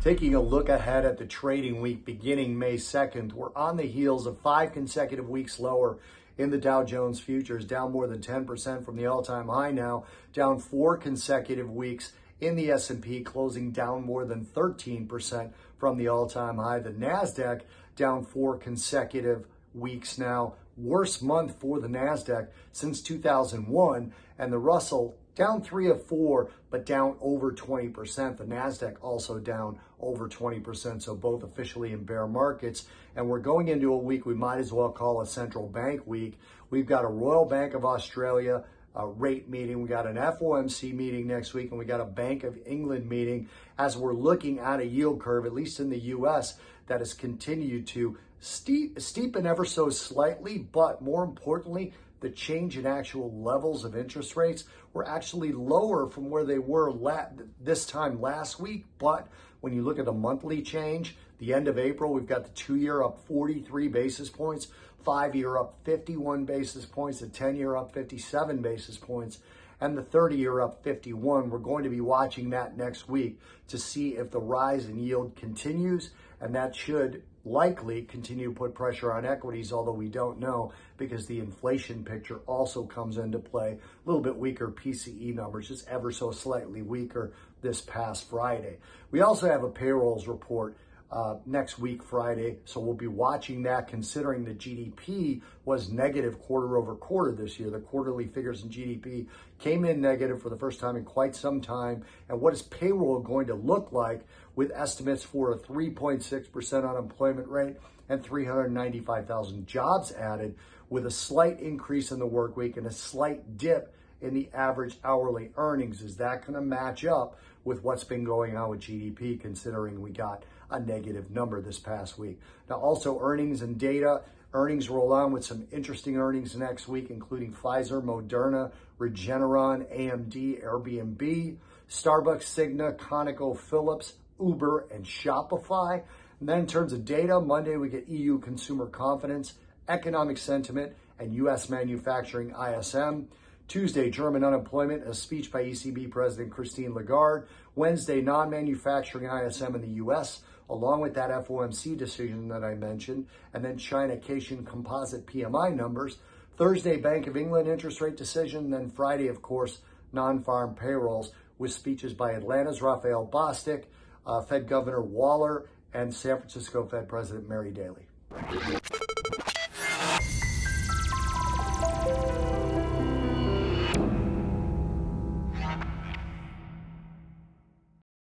Taking a look ahead at the trading week beginning May 2nd, we're on the heels of 5 consecutive weeks lower in the Dow Jones futures, down more than 10% from the all-time high now, down 4 consecutive weeks in the S&P, closing down more than 13% from the all-time high. The NASDAQ down 4 consecutive weeks now, worst month for the NASDAQ since 2001, and the Russell down 3 of 4, but down over 20%. The NASDAQ also down over 20%, so both officially in bear markets. And we're going into a week we might as well call a central bank week. We've got a Royal Bank of Australia rate meeting. We got an FOMC meeting next week, and we got a Bank of England meeting as we're looking at a yield curve, at least in the U.S., that has continued to steepen ever so slightly, but more importantly, the change in actual levels of interest rates were actually lower from where they were this time last week. But when you look at the monthly change, the end of April, we've got the 2-year up 43 basis points, 5-year up 51 basis points, the 10-year up 57 basis points, and the 30-year up 51. We're going to be watching that next week to see if the rise in yield continues, and that should likely continue to put pressure on equities, although we don't know because the inflation picture also comes into play. A little bit weaker PCE numbers, just ever so slightly weaker this past Friday. We also have a payrolls report next week, Friday, so we'll be watching that, considering the GDP was negative quarter over quarter this year. The quarterly figures in GDP came in negative for the first time in quite some time. And what is payroll going to look like with estimates for a 3.6% unemployment rate and 395,000 jobs added, with a slight increase in the work week and a slight dip in the average hourly earnings? Is that going to match up with what's been going on with GDP, considering we got a negative number this past week? Now, also earnings and data. Earnings roll on with some interesting earnings next week, including Pfizer, Moderna, Regeneron, AMD, Airbnb, Starbucks, Cigna, ConocoPhillips, Uber, and Shopify. And then in terms of data, Monday we get EU consumer confidence, economic sentiment, and U.S. manufacturing ISM. Tuesday, German unemployment, a speech by ECB President Christine Lagarde. Wednesday, non-manufacturing ISM in the U.S., along with that FOMC decision that I mentioned. And then China Caixin composite PMI numbers. Thursday, Bank of England interest rate decision. And then Friday, of course, non-farm payrolls with speeches by Atlanta's Raphael Bostic, Fed Governor Waller, and San Francisco Fed President Mary Daly.